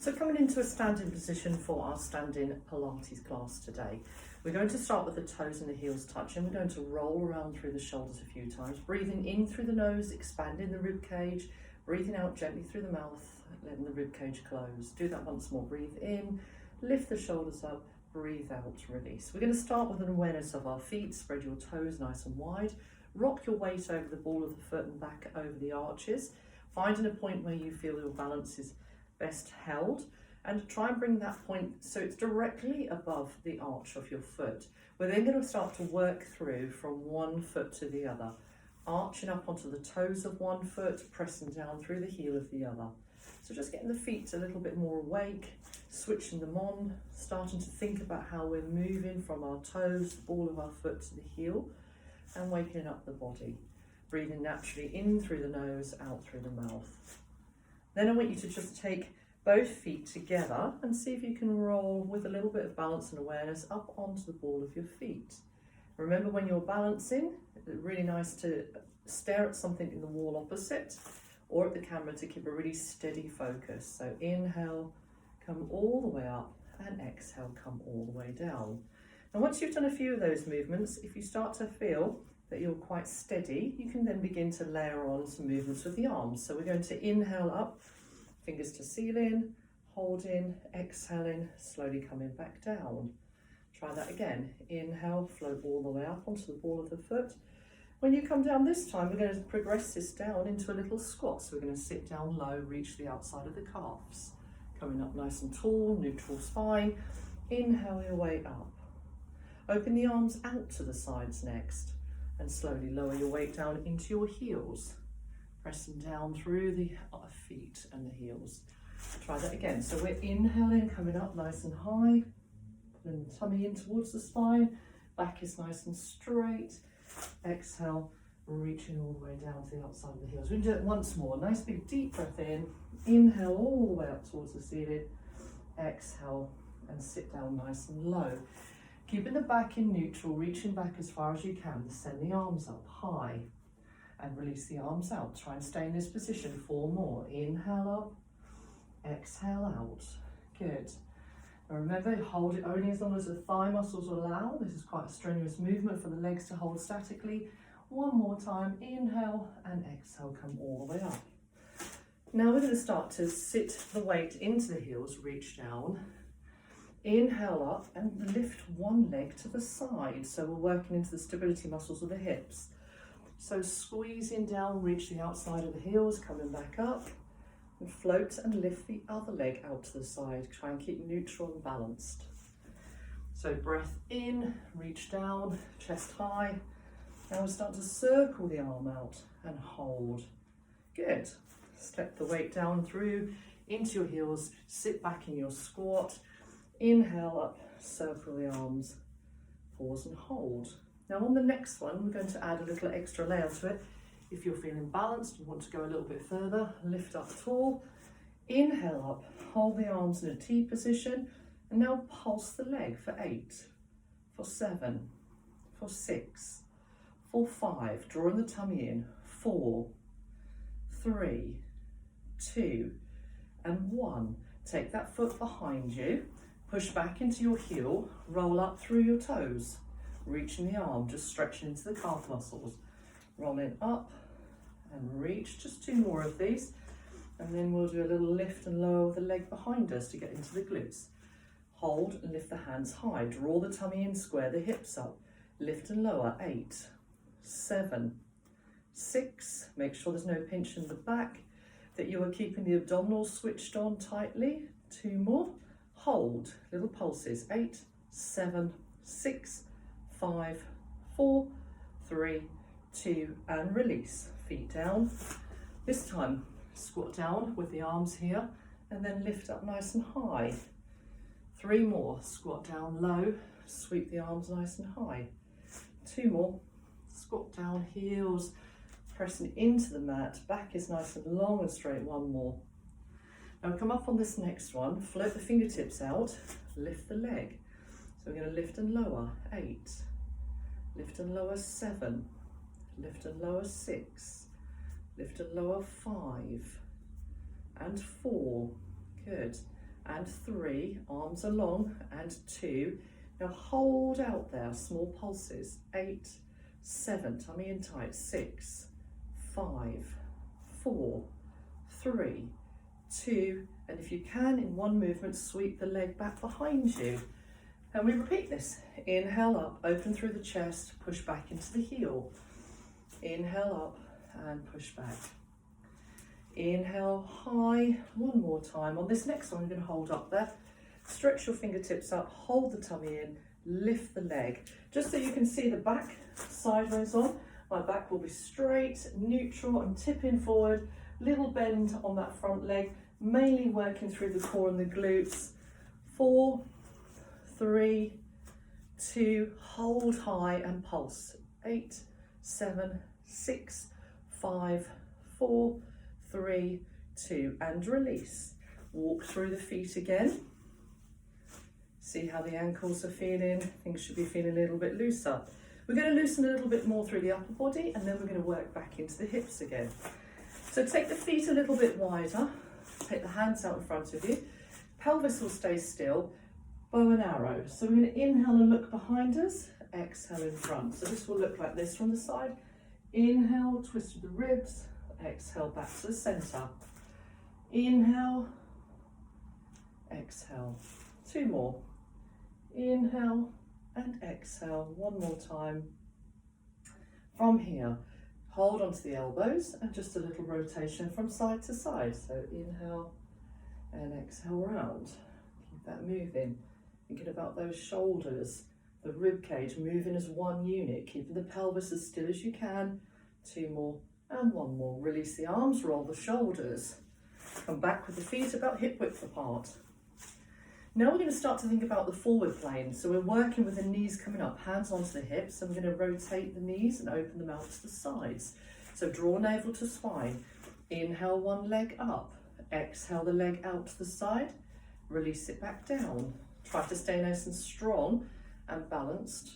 So coming into a standing position for our standing Pilates class today, we're going to start with the toes and the heels touching. We're going to roll around through the shoulders a few times, breathing in through the nose, expanding the rib cage, breathing out gently through the mouth, letting the rib cage close. Do that once more. Breathe in, lift the shoulders up, breathe out, release. We're going to start with an awareness of our feet. Spread your toes nice and wide. Rock your weight over the ball of the foot and back over the arches. Finding a point where you feel your balance is best held, and try and bring that point so it's directly above the arch of your foot. We're then going to start to work through from one foot to the other, arching up onto the toes of one foot, pressing down through the heel of the other. So just getting the feet a little bit more awake, switching them on, starting to think about how we're moving from our toes, the ball of our foot to the heel, and waking up the body. Breathing naturally in through the nose, out through the mouth. Then I want you to just take both feet together and see if you can roll with a little bit of balance and awareness up onto the ball of your feet. Remember, when you're balancing, it's really nice to stare at something in the wall opposite or at the camera to keep a really steady focus. So inhale, come all the way up, and exhale, come all the way down. And once you've done a few of those movements, if you start to feel that you're quite steady, you can then begin to layer on some movements with the arms. So we're going to inhale up, fingers to ceiling, holding, exhaling, slowly coming back down. Try that again. Inhale, float all the way up onto the ball of the foot. When you come down this time, we're going to progress this down into a little squat. So we're going to sit down low, reach the outside of the calves. Coming up nice and tall, neutral spine. Inhale your way up. Open the arms out to the sides next, and slowly lower your weight down into your heels, pressing down through the feet and the heels. Try that again. So we're inhaling, coming up nice and high, pulling the tummy in towards the spine, back is nice and straight. Exhale, reaching all the way down to the outside of the heels. We can do it once more. Nice big deep breath in. Inhale all the way up towards the ceiling. Exhale and sit down nice and low. Keeping the back in neutral, reaching back as far as you can. Send the arms up high and release the arms out. Try and stay in this position. 4 more. Inhale up, exhale out. Good. Now remember, hold it only as long as the thigh muscles allow. This is quite a strenuous movement for the legs to hold statically. 1 more time. Inhale and exhale. Come all the way up. Now we're going to start to sit the weight into the heels, reach down. Inhale up and lift one leg to the side. So we're working into the stability muscles of the hips. So squeezing down, reach the outside of the heels, coming back up, and float and lift the other leg out to the side. Try and keep neutral and balanced. So breath in, reach down, chest high. Now we'll start to circle the arm out and hold. Good. Step the weight down through into your heels, sit back in your squat. Inhale up, circle the arms, pause and hold. Now on the next one, we're going to add a little extra layer to it. If you're feeling balanced and want to go a little bit further, lift up tall, inhale up, hold the arms in a T position, and now pulse the leg for 8, for 7, for 6, for 5, drawing the tummy in, 4, 3, 2, and 1. Take that foot behind you, push back into your heel, roll up through your toes, reaching the arm, just stretching into the calf muscles, rolling up and reach. Just 2 more of these, and then we'll do a little lift and lower with the leg behind us to get into the glutes. Hold and lift the hands high, draw the tummy in, square the hips up, lift and lower. 8, 7, 6, make sure there's no pinch in the back, that you are keeping the abdominals switched on tightly. 2 more. Hold, little pulses. 8, 7, 6, 5, 4, 3, 2, and release. Feet down. This time, squat down with the arms here, and then lift up nice and high. 3 more. Squat down low, sweep the arms nice and high. 2 more. Squat down, heels pressing into the mat. Back is nice and long and straight. 1 more. Now come up on this next one, float the fingertips out, lift the leg. So we're going to lift and lower. 8, lift and lower. 7, lift and lower. 6, lift and lower. 5, and 4. Good. and 3, arms along, and 2. Now hold out there, small pulses, 8, 7, tummy in tight, 6, 5, 4, 3, 2, and if you can, in one movement, sweep the leg back behind you. And we repeat this. Inhale up, open through the chest, push back into the heel. Inhale up and push back. Inhale high, one more time. On this next one, we're going to hold up there. Stretch your fingertips up, hold the tummy in, lift the leg. Just so you can see the back sideways on. My back will be straight, neutral, and tipping forward. Little bend on that front leg, mainly working through the core and the glutes. 4, 3, 2, hold high and pulse. 8, 7, 6, 5, 4, 3, 2, and release. Walk through the feet again. See how the ankles are feeling. Things should be feeling a little bit looser. We're going to loosen a little bit more through the upper body, and then we're going to work back into the hips again. So take the feet a little bit wider. Take the hands out in front of you. Pelvis will stay still. Bow and arrow. So we're going to inhale and look behind us. Exhale in front. So this will look like this from the side. Inhale, twist the ribs. Exhale back to the center. Inhale. Exhale. 2 more. Inhale and exhale. 1 more time. From here, hold onto the elbows and just a little rotation from side to side. So inhale and exhale round. Keep that moving. Thinking about those shoulders, the rib cage moving as one unit, keeping the pelvis as still as you can. 2 more and 1 more. Release the arms, roll the shoulders. Come back with the feet about hip width apart. Now we're going to start to think about the forward plane. So we're working with the knees coming up, hands onto the hips, and we're going to rotate the knees and open them out to the sides. So draw navel to spine. Inhale, one leg up. Exhale the leg out to the side. Release it back down. Try to stay nice and strong and balanced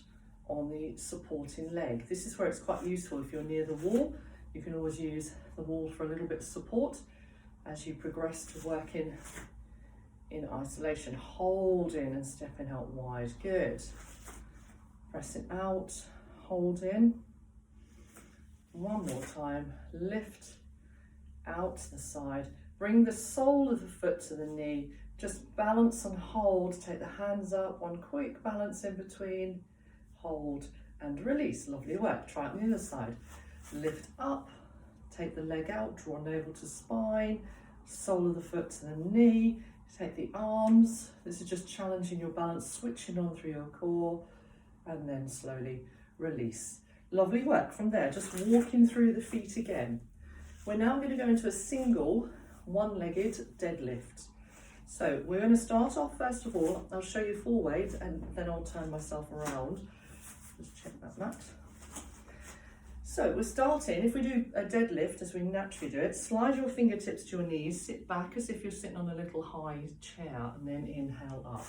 on the supporting leg. This is where it's quite useful if you're near the wall. You can always use the wall for a little bit of support as you progress to working in isolation. Holding and stepping out wide. Good. Pressing out, hold in. 1 more time. Lift out to the side. Bring the sole of the foot to the knee. Just balance and hold. Take the hands up. 1 quick balance in between. Hold and release. Lovely work. Try it on the other side. Lift up. Take the leg out. Draw navel to spine. Sole of the foot to the knee. Take the arms. This is just challenging your balance. Switching on through your core. And then slowly release. Lovely work from there. Just walking through the feet again. We're now going to go into a single one-legged deadlift. So we're going to start off first of all. I'll show you full weight and then I'll turn myself around. Just check that mat. So we're starting, if we do a deadlift as we naturally do it, slide your fingertips to your knees, sit back as if you're sitting on a little high chair and then inhale up.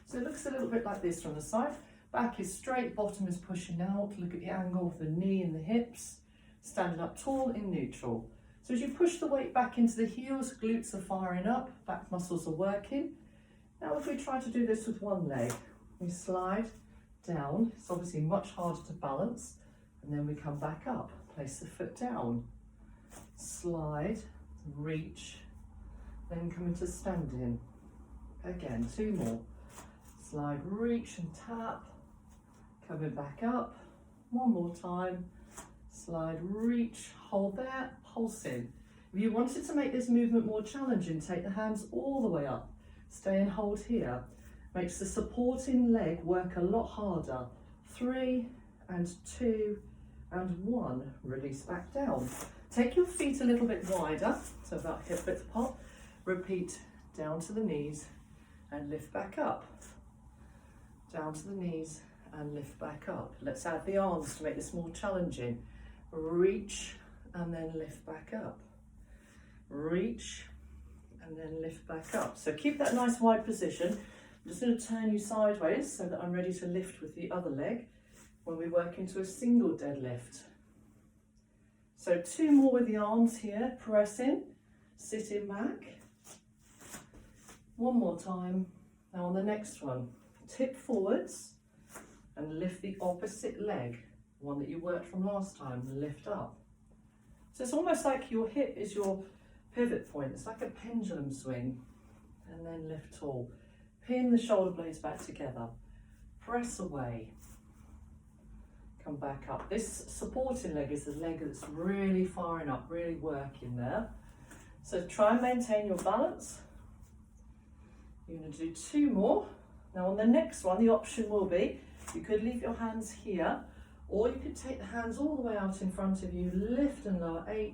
So it looks a little bit like this from the side. Back is straight, bottom is pushing out. Look at the angle of the knee and the hips. Standing up tall in neutral. So as you push the weight back into the heels, glutes are firing up, back muscles are working. Now if we try to do this with one leg, we slide down. It's obviously much harder to balance. And then we come back up, place the foot down. Slide, reach, then come into standing. Again, 2 more. Slide, reach and tap. Coming back up. 1 more time. Slide, reach, hold there, pulsing. If you wanted to make this movement more challenging, take the hands all the way up. Stay and hold here. Makes the supporting leg work a lot harder. 3 and 2 and 1. Release back down. Take your feet a little bit wider, so about hip width apart. Repeat down to the knees and lift back up. Down to the knees and lift back up. Let's add the arms to make this more challenging. Reach and then lift back up. Reach and then lift back up. So keep that nice wide position. I'm just going to turn you sideways so that I'm ready to lift with the other leg when we work into a single deadlift. So 2 more with the arms here, pressing, sitting back. One more time. Now on the next one, tip forwards and lift the opposite leg, one that you worked from last time, lift up. So it's almost like your hip is your pivot point. It's like a pendulum swing. And then lift tall. Pin the shoulder blades back together. Press away. Come back up. This supporting leg is the leg that's really firing up, really working there. So try and maintain your balance. You're going to do 2 more. Now on the next one, the option will be, you could leave your hands here, or you could take the hands all the way out in front of you, lift and lower. 8,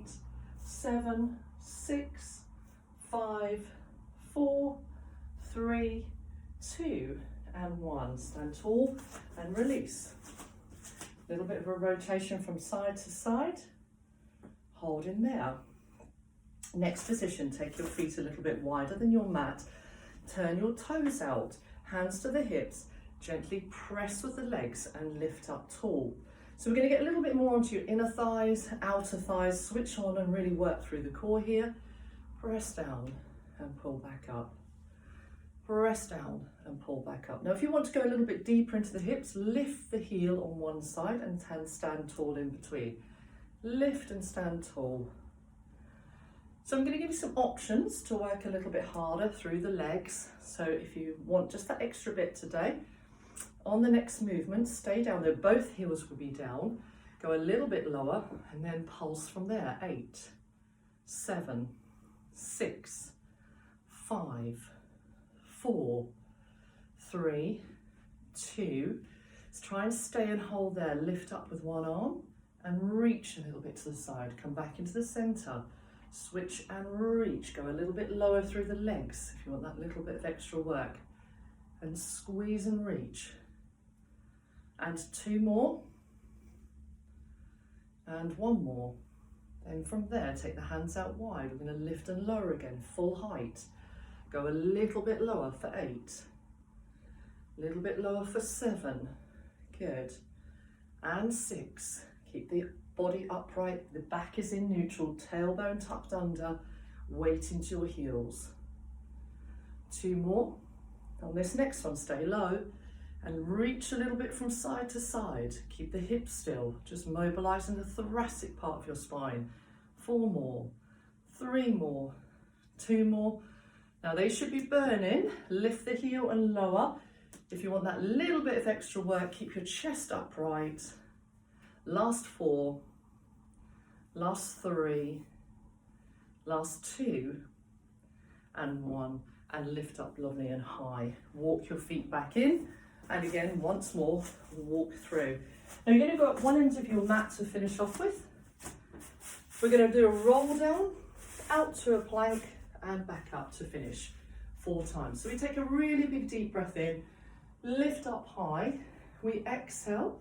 7, 6, 5, 4, 3, 2, and 1. Stand tall and release. A little bit of a rotation from side to side. Hold in there. Next position, take your feet a little bit wider than your mat. Turn your toes out, hands to the hips. Gently press with the legs and lift up tall. So we're going to get a little bit more onto your inner thighs, outer thighs. Switch on and really work through the core here. Press down and pull back up. Press down and pull back up. Now if you want to go a little bit deeper into the hips, lift the heel on one side and stand tall in between. Lift and stand tall. So I'm going to give you some options to work a little bit harder through the legs. So if you want just that extra bit today, on the next movement, stay down there. Both heels will be down. Go a little bit lower and then pulse from there. 8, 7, 6, 5, 4, 3, 2. Let's try and stay and hold there. Lift up with one arm and reach a little bit to the side. Come back into the center. Switch and reach. Go a little bit lower through the legs if you want that little bit of extra work. And squeeze and reach. And 2 more. And 1 more. Then from there, take the hands out wide. We're going to lift and lower again, full height. Go a little bit lower for 8. A little bit lower for 7. Good. And 6. Keep the body upright, the back is in neutral, tailbone tucked under, weight into your heels. 2 more. On this next one, stay low and reach a little bit from side to side. Keep the hips still, just mobilizing the thoracic part of your spine. 4 more, 3 more, 2 more. Now they should be burning. Lift the heel and lower. If you want that little bit of extra work, keep your chest upright. Last 4, last 3, last 2, and 1, and lift up lovely and high. Walk your feet back in, and again, once more, walk through. Now you're going to go up one end of your mat to finish off with. We're going to do a roll down, out to a plank, and back up to finish 4 times. So we take a really big deep breath in, lift up high, we exhale.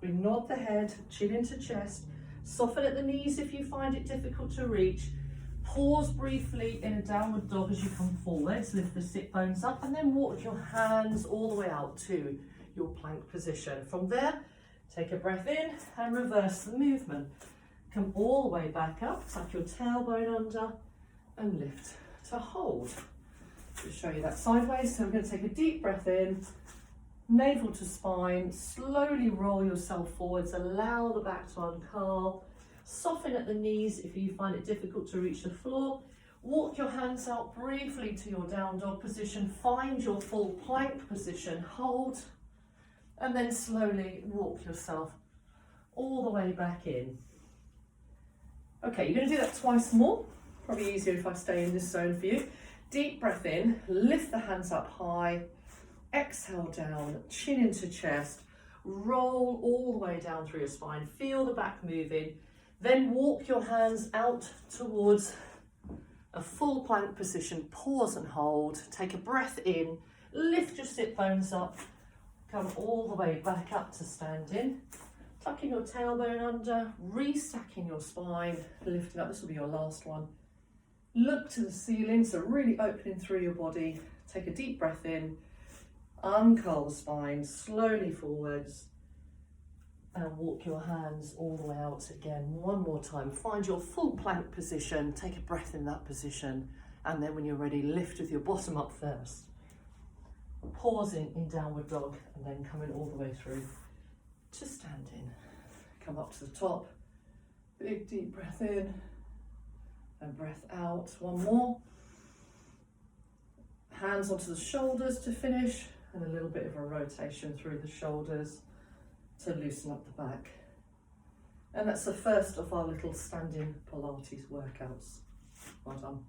We nod the head, chin into chest, soften at the knees if you find it difficult to reach. Pause briefly in a downward dog as you come forwards, lift the sit bones up, and then walk your hands all the way out to your plank position. From there, take a breath in and reverse the movement. Come all the way back up, tuck your tailbone under, and lift to hold. I'll show you that sideways. So we're going to take a deep breath in, navel to spine, slowly roll yourself forwards, allow the back to uncurl, soften at the knees if you find it difficult to reach the floor, walk your hands out briefly to your down dog position, find your full plank position, hold, and then slowly walk yourself all the way back in. Okay, you're going to do that twice more, probably easier if I stay in this zone for you. Deep breath in, lift the hands up high, exhale down, chin into chest, roll all the way down through your spine, feel the back moving, then walk your hands out towards a full plank position, pause and hold, take a breath in, lift your sit bones up, come all the way back up to standing, tucking your tailbone under, restacking your spine, lifting up, this will be your last one. Look to the ceiling, so really opening through your body, take a deep breath in, uncurl the spine, slowly forwards, and walk your hands all the way out again. One more time, find your full plank position, take a breath in that position, And then when you're ready, lift with your bottom up first. Pausing in downward dog and then coming all the way through to standing. Come up to the top, big deep breath in and breath out. One more. Hands onto the shoulders to finish, and a little bit of a rotation through the shoulders to loosen up the back. And that's the first of our little standing Pilates workouts. Well done.